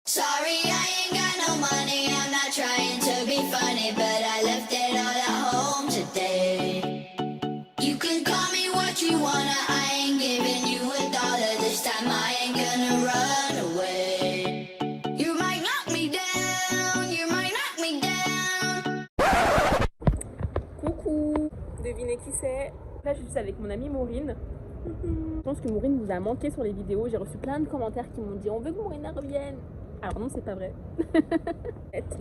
Sorry, I ain't got no money. I'm not trying to be funny, but I left it all at home today. You can call me what you wanna. I ain't giving you a dollar this time. I ain't gonna run away. You might knock me down. You might knock me down. Coucou, devinez qui c'est? Là je suis avec mon amie Maureen. Je pense que Maureen vous a manqué sur les vidéos. J'ai reçu plein de commentaires qui m'ont dit on veut que Maureen revienne. Alors non, c'est pas vrai.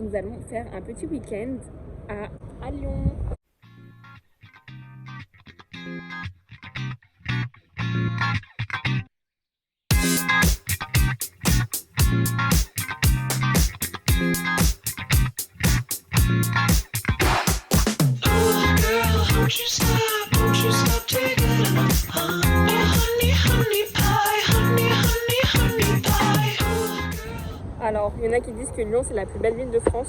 Nous allons faire un petit week-end à Lyon. Alors, il y en a qui disent que Lyon c'est la plus belle ville de France.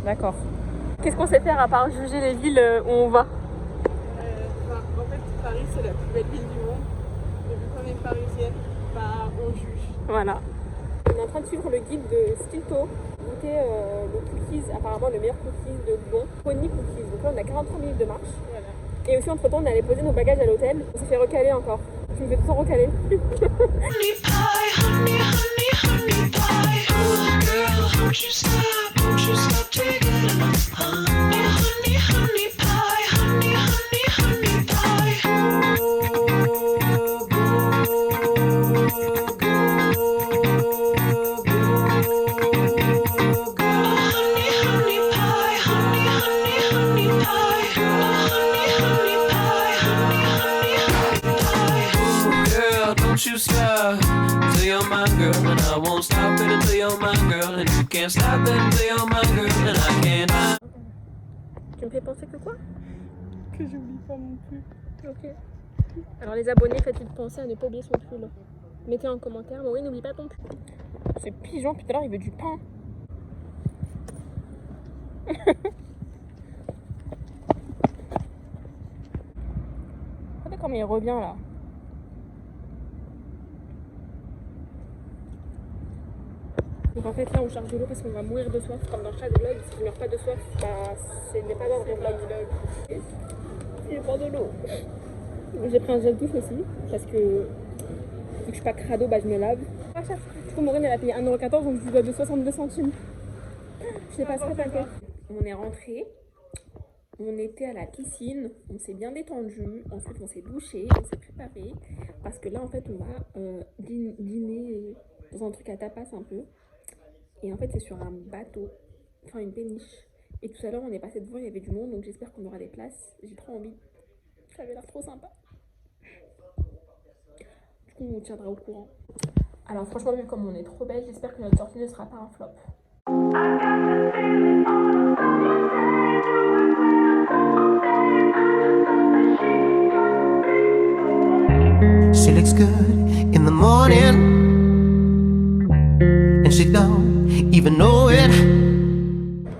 D'accord. Qu'est-ce qu'on sait faire à part juger les villes où on va? En fait, Paris c'est la plus belle ville du monde. Et vu qu'on est parisienne, on juge. Voilà. On est en train de suivre le guide de Stilto. Goûter le cookies, apparemment le meilleur cookies de Lyon. Pony cookies. Donc là on a 43 minutes de marche. Voilà. Et aussi entre temps on allait poser nos bagages à l'hôtel. On s'est fait recaler encore. Je me fais tout le temps recaler. You stop till you're my girl, and I won't stop it until you're my girl, and you can't stop it until you're my girl, and I can't. Tu me fais penser que quoi? Que j'oublie pas non plus. Ok. Alors les abonnés, faites-lui penser à ne pas oublier son pull. Mettez en commentaire, mais oui, n'oublie pas ton pull. Ce pigeon, tout à l'heure, il veut du pain. Regardez comment il revient là. Donc en fait là on charge de l'eau parce qu'on va mourir de soif, comme dans chaque vlog. Si je meurs pas de soif, ce n'est pas dans le vrai vlog. Il prend de l'eau. J'ai pris un gel douche aussi parce que vu que je suis pas crado, je me lave. Du coup Maureen elle a payé 1,14€, donc je lui dois de 62 centimes. Je l'ai pas très t'inquiète. On est rentré, on était à la piscine, on s'est bien détendu, ensuite on s'est douché, on s'est préparé parce que là en fait on va dîner dans un truc à tapas un peu. Et en fait c'est sur un bateau, enfin une péniche. Et tout à l'heure on est passé devant, il y avait du monde, donc j'espère qu'on aura des places. J'ai trop envie. Ça avait l'air trop sympa. Du coup on vous tiendra au courant. Alors franchement vu comme on est trop belle, j'espère que notre sortie ne sera pas un flop. She looks good in the morning, and she don't even know it.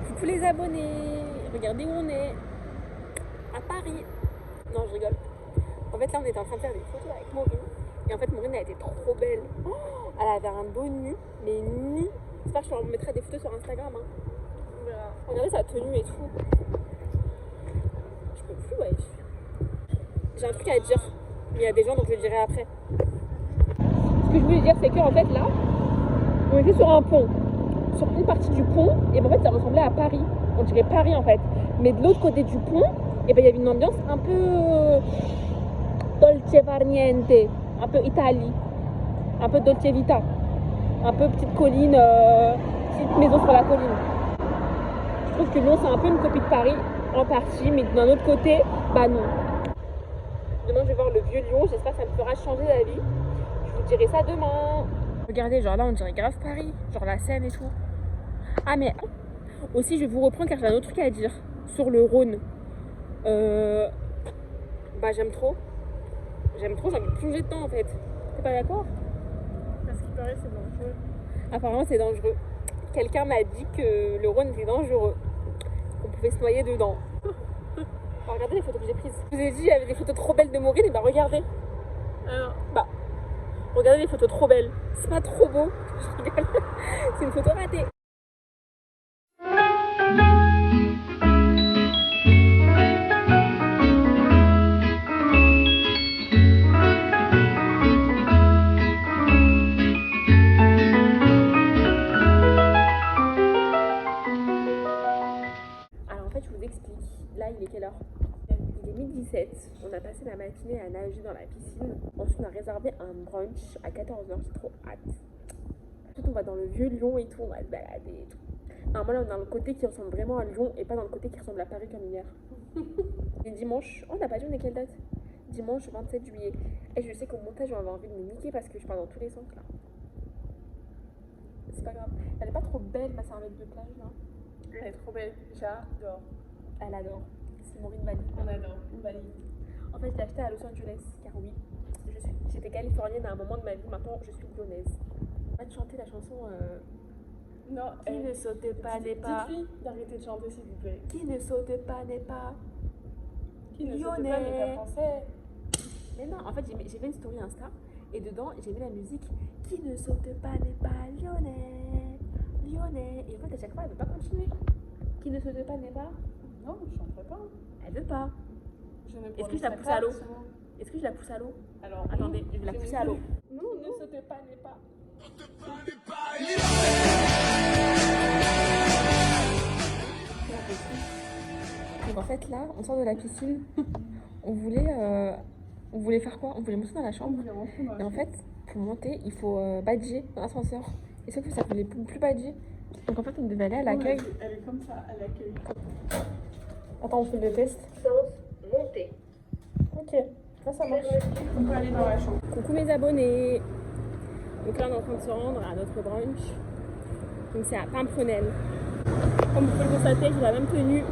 Coucou les abonnés, regardez où on est, à Paris. Non je rigole. En fait là on était en train de faire des photos avec Maureen. Et en fait Maureen elle était trop belle. Oh, elle avait un dos nu, mais nu. J'espère que je leur mettrai des photos sur Instagram. Hein. Voilà. Regardez sa tenue et tout. Je peux plus, ouais. J'ai un truc à dire. Mais il y a des gens donc je le dirai après. Ce que je voulais dire c'est qu'en fait là, on était sur un pont. Sur une partie du pont, et en fait ça ressemblait à Paris. On dirait Paris en fait. Mais de l'autre côté du pont, et il y avait une ambiance un peu dolce far niente, un peu Italie, un peu dolce vita, un peu petite colline, petite maison sur la colline. Je trouve que Lyon c'est un peu une copie de Paris en partie, mais d'un autre côté, non. Demain je vais voir le vieux Lyon, j'espère que ça me fera changer la vie. Je vous dirai ça demain. Regardez, genre là on dirait grave Paris, genre la Seine et tout. Ah mais aussi je vais vous reprendre car j'ai un autre truc à dire sur le Rhône. J'aime trop, j'ai envie de plonger dedans en fait. T'es pas d'accord? Parce qu'il paraît c'est dangereux. Apparemment c'est dangereux. Quelqu'un m'a dit que le Rhône était dangereux, qu'on pouvait se noyer dedans. Regardez les photos que j'ai prises. Je vous ai dit il y avait des photos trop belles de Maureen, et regardez. Alors, Regardez les photos trop belles. C'est pas trop beau. Je rigole. C'est une photo ratée. Alors en fait, je vous explique. Là, il est quelle heure? Il est 12h17. On a passé la matinée à nager dans la piscine. Ensuite, on a réservé un brunch à 14h. J'ai trop hâte. Ensuite, on va dans le vieux Lyon et tout. On va se balader et tout. Alors, moi, là, on est dans le côté qui ressemble vraiment à Lyon et pas dans le côté qui ressemble à Paris comme hier. Et dimanche, on n'a pas dit on est quelle date? Dimanche 27 juillet. Et je sais qu'au montage, je vais avoir envie de me niquer parce que je pars dans tous les sens là. C'est pas grave. Elle est pas trop belle, ma serviette de plage là. Elle est trop belle. J'adore. Elle adore. C'est Maureen Bali. On adore. On valide. En fait, je l'ai acheté à Los Angeles, car oui, j'étais californienne à un moment de ma vie, maintenant je suis lyonnaise. On va te chanter la chanson Non, Qui ne saute pas n'est pas. Dites-lui d'arrêter de chanter, s'il vous plaît. Qui ne saute pas n'est pas. Qui ne saute Lyonnais. pas n'est pas français. Mais non, en fait, j'ai fait une story Insta et dedans j'ai mis la musique Qui ne saute pas n'est pas lyonnais. Lyonnais. Et en fait, à chaque fois, elle veut pas continuer. Qui ne saute pas n'est pas. Non, je chanterai pas. Elle veut pas. Je ne Est-ce que je la prononcerai pousse pas à l'eau? ce mot. Est-ce que je la pousse à l'eau? Alors, Attendez, je vais la pousser à l'eau. Non, ne sautez pas, n'est pas. Donc en fait là, on sort de la piscine. on voulait faire quoi? On voulait monter dans la chambre. Et en fait, pour monter, il faut badger dans l'ascenseur. Et sauf que ça voulait plus badger. Donc en fait, on devait aller à l'accueil. Elle est comme ça, à l'accueil. Attends, on fait le test. Sens monter. Ok, là ça marche. On peut aller dans la chambre. Coucou mes abonnés. Donc là, on est en train de se rendre à notre brunch. Donc c'est à Pimprenel. Comme vous pouvez le constater, j'ai la même tenue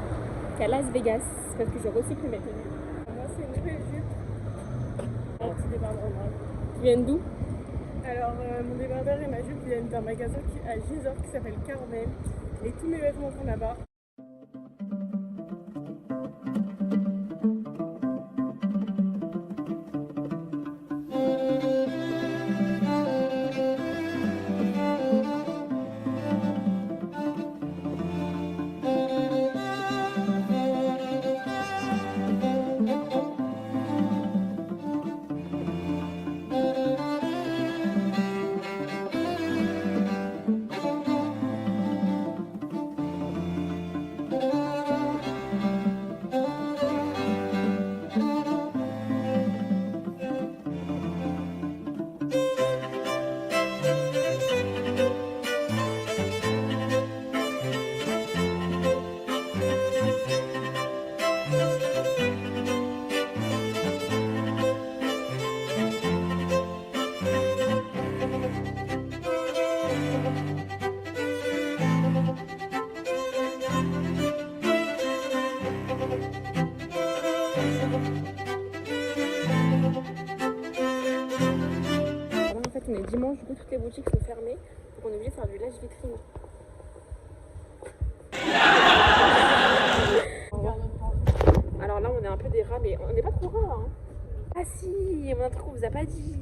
qu'à Las Vegas parce que je recycle mes tenues. Moi, c'est une nouvelle jupe. Un petit débardeur noir. Qui viennent d'où? Alors, mon débardeur et ma jupe viennent d'un magasin à Gisors qui s'appelle Carmel. Et tous mes vêtements sont là-bas. En fait, on est dimanche, du coup, toutes les boutiques sont fermées. Donc, on est obligé de faire du lèche-vitrine. Alors là, on est un peu des rats, mais on n'est pas trop rats. Hein. Ah si, on a un truc qu'on vous a pas dit.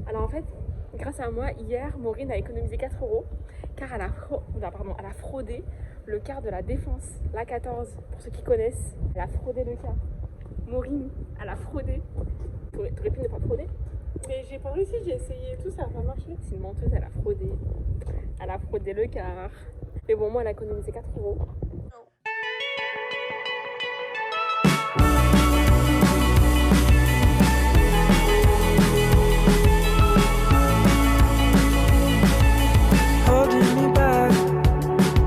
Alors en fait, grâce à moi, hier, Maureen a économisé 4 € car elle a fraudé le quart de la Défense, la 14, pour ceux qui connaissent. Elle a fraudé le quart. Maureen, elle a fraudé. T'aurais pu ne pas frauder? Mais j'ai pas réussi, j'ai essayé et tout, ça n'a pas marché. C'est une menteuse, elle a fraudé. Elle a fraudé le quart. Mais bon, moi, elle a économisé 4 €. Holding me back,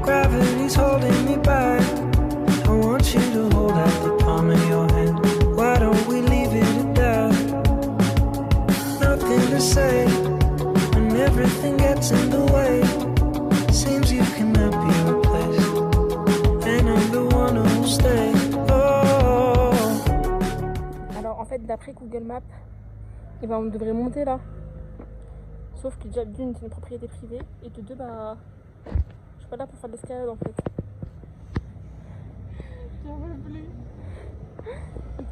gravity's holding me back. I want you to hold out the palm of your hand. Why don't we leave it at that? Nothing to say when everything gets in the way. Seems you cannot be replaced, and I'm the one who'll stay. Oh. Alors en fait, d'après Google Maps, eh ben, on devrait monter là. Sauf que déjà d'une, c'est une propriété privée, et de deux, bah, je suis pas là pour faire de l'escalade en fait. J'en veux plus.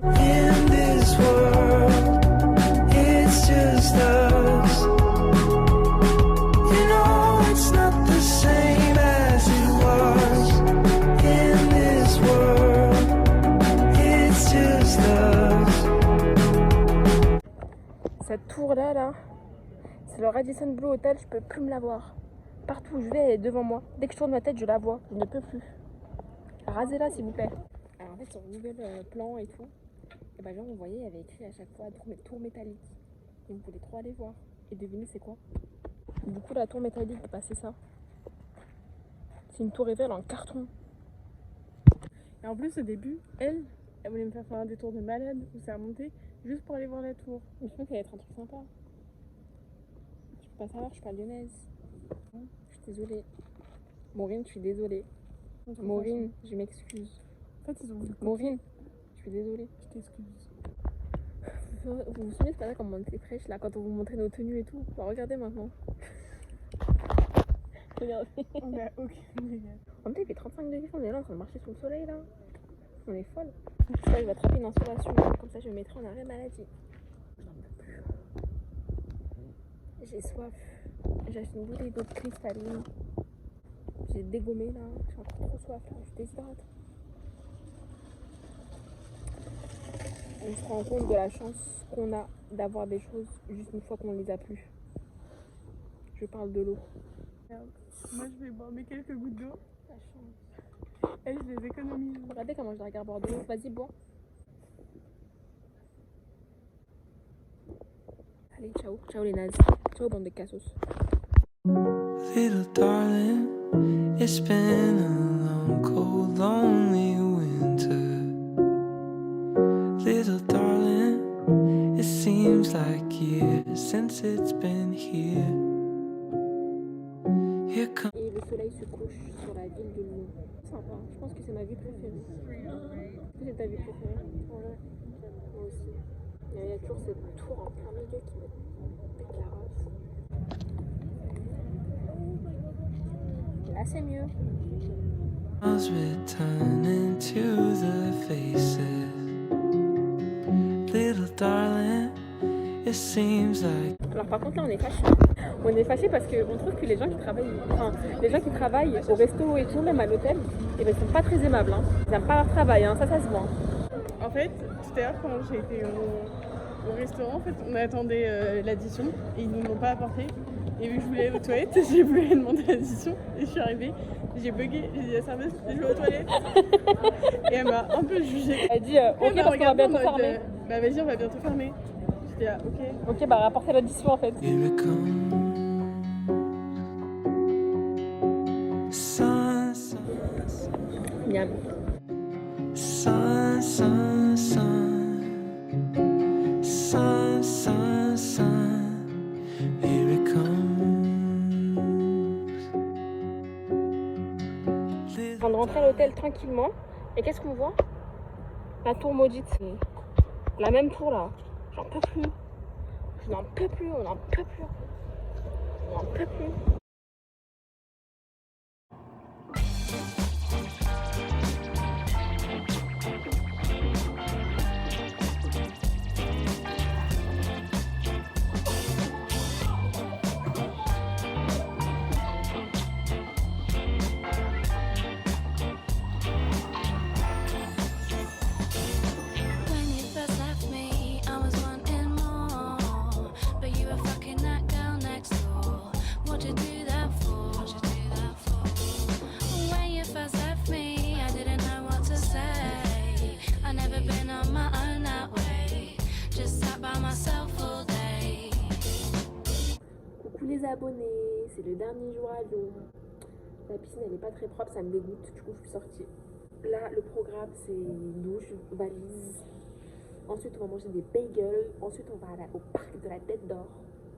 In this world, it's just us. Cette tour là, c'est le Radisson Blu Hotel, je peux plus me la voir. Partout où je vais, elle est devant moi. Dès que je tourne ma tête, je la vois. Je ne peux plus. Rasez-la s'il vous plaît. Alors en fait, sur Google Plan et tout, et bah genre on voyait, il y avait écrit à chaque fois tour métallique. Et on voulait trop aller voir. Et devinez c'est quoi? Du coup la tour métallique, bah c'est ça. C'est une tour Eiffel en carton. Et en plus, au début, elle voulait me faire un détour de malade où ça a monté juste pour aller voir la tour. Mais je pense qu'il va être un truc sympa. Tu peux pas savoir, je suis pas lyonnaise. Je suis désolée. Maureen, je suis désolée. Maureen, je m'excuse. En fait, ils ont voulu. Maureen, je suis désolée. Je t'excuse. Vous vous souvenez, c'est pas ça comme on était fraîche là, quand on vous montrait nos tenues et tout. Bah, regardez maintenant. Regardez. On a aucune idée. En même temps, il fait 35 degrés, on est là en train de marcher sous le soleil là. On est folle. Je vais attraper une insolation, comme ça je me mettrai en arrêt maladie. J'en peux plus. J'ai soif. J'ai acheté une bouteille d'eau cristalline. J'ai dégommé là. J'ai encore trop soif là. Je déshydrate. On se rend compte de la chance qu'on a d'avoir des choses juste une fois qu'on les a plus. Je parle de l'eau. Merde. Moi, je vais boire mes quelques gouttes d'eau. La chance. Et je les économise. Regardez comment je la regarde boire de l'eau. Vas-y, bois. Allez, ciao. Ciao les nazis. Ciao bande de cassos. Little darling, it's been a long, cold, lonely winter. Little darling, it seems like years since it's been here. Here comes. Et le soleil se couche sur la ville de Lyon. Sympa. Je pense que c'est ma ville préférée. Est-ce que c'est ta ville préférée? Ouais. Moi aussi. Il y a toujours cette tour en plein milieu qui me pète la race. Là, c'est mieux. Smiles returning to the faces. Little darling, it seems like. Alors par contre là on est fâchés. On est fâchés parce qu'on trouve que les gens qui travaillent, au resto et tout, même à l'hôtel, eh ben, ils sont pas très aimables. Hein. Ils n'aiment pas leur travail, hein. Ça se voit. En fait, tout à l'heure, quand j'ai été au restaurant, en fait, on attendait l'addition et ils ne nous l'ont pas apporté. Et vu que je voulais aller aux toilettes, j'ai voulu demander l'addition et je suis arrivée. J'ai bugué, j'ai dit à la serveuse, je vais aux toilettes. Et elle m'a un peu jugée. Elle dit ok parce qu'on va bientôt fermer. Bah vas-y, on va bientôt fermer. J'étais là, ok. Ok bah rapportez l'addition en fait. Here it comes. Sun, sun, Miam. sun, sun, sun. Sun, sun, sun. Here it comes. Avant de rentrer à l'hôtel tranquillement. Et qu'est-ce qu'on voit? La tour maudite. La même tour là. J'en peux plus. Je n'en peux plus, on n'en peut plus. On n'en peut plus. When you first left me, I was wanting more. But you were fucking that girl next door. What'd you do that for? When you first left me, I didn't know what to say. I never been on my own that way. Just sat by myself all day. Coucou les abonnés, c'est le dernier jour à Lyon. La piscine elle est pas très propre, ça me dégoûte, du coup je suis sortie. Là le programme c'est douche, valise. Ensuite on va manger des bagels. Ensuite on va aller au parc de la Tête d'Or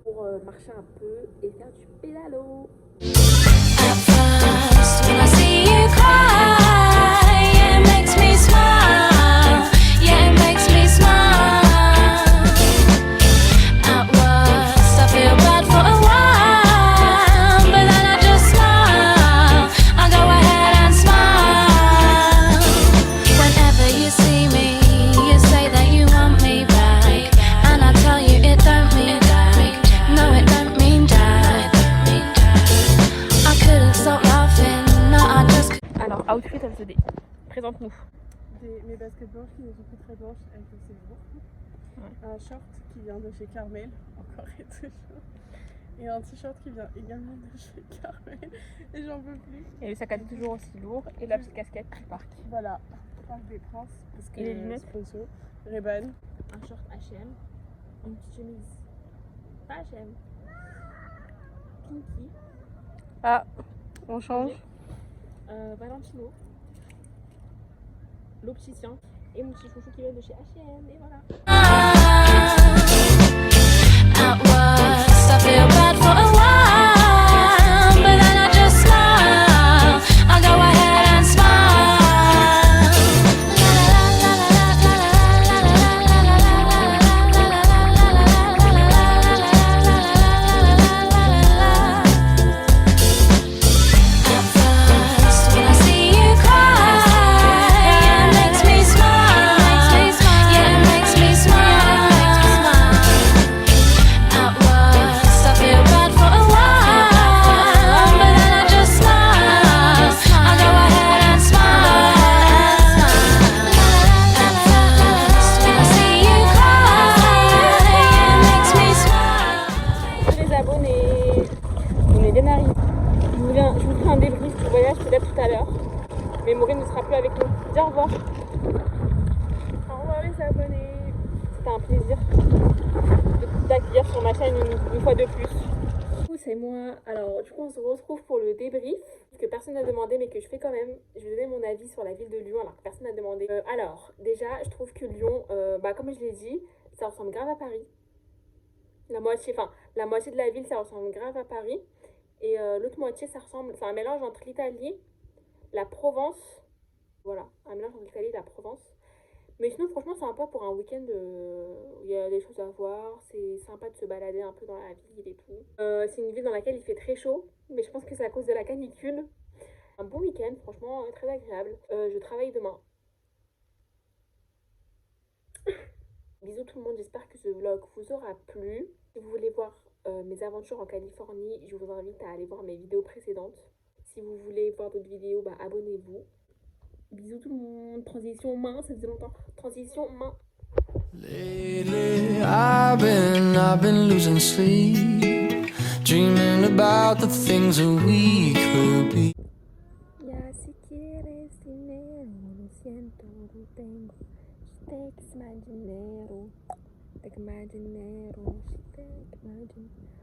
pour marcher un peu et faire du pédalo. At first, when I see you cry, it makes me smile. Yeah, it makes me smile. At worst, I feel bad for a while, but then I just smile. I go ahead and smile. Whenever you see me, you say that you want me back, and I tell you it don't mean that. No, it don't mean that. I couldn't stop laughing, no, I just Alors outfit LCD, présente-nous. Mes baskets blanches qui ne sont plus très blanches avec le séjour. un short qui vient de chez Carmel, encore et toujours, et un t-shirt qui vient également de chez Carmel, et j'en peux plus. Et le sac à dos toujours aussi lourd et la petite casquette du parc. Voilà, Parc des Princes, parce que Et les lunettes sponsor, Ray-Ban. Un short H&M, une petite chemise pas H&M, Kinky, Ah, on change. Valentino, l'opticien et mon petit chouchou qui vient de chez H&M et voilà. At worst, I feel bad for a while, but then I just smile. I go ahead and smile. At first, when I see you cry, it makes me smile. Yeah, it makes me smile. At worst, I feel bad for a while, but then I just smile. I go ahead and smile. At first, when I see you cry, it makes me smile. Les abonnés, on est bien arrivés. Je vous ferai un débrief du voyage peut-être tout à l'heure, mais Maureen ne sera plus avec nous. Dis au revoir. Au revoir les abonnés. C'était un plaisir de t'accueillir sur ma chaîne une fois de plus. Du coup, c'est moi. Alors, du coup, on se retrouve pour le débrief, que personne n'a demandé, mais que je fais quand même. Je vais donner mon avis sur la ville de Lyon, alors que personne n'a demandé. Alors, déjà, je trouve que Lyon, comme je l'ai dit, ça ressemble grave à Paris. La moitié de la ville, ça ressemble grave à Paris. Et l'autre moitié, ça ressemble. C'est un mélange entre l'Italie, la Provence. Voilà, un mélange entre l'Italie et la Provence. Mais sinon, franchement, c'est un peu pour un week-end où il y a des choses à voir. C'est sympa de se balader un peu dans la ville et tout. C'est une ville dans laquelle il fait très chaud, mais je pense que c'est à cause de la canicule. Un bon week-end, franchement, très agréable. Je travaille demain. Bisous tout le monde, j'espère que ce vlog vous aura plu. Si vous voulez voir mes aventures en Californie, je vous invite à aller voir mes vidéos précédentes. Si vous voulez voir d'autres vidéos, abonnez-vous. Bisous tout le monde. Transition main, ça faisait longtemps. Transition main. Lately, I've been losing sleep, dreaming about the things that we could be. Ya si quieres dinero, lo siento, lo tengo. She takes my dinero, take my dinero, she take my dinero.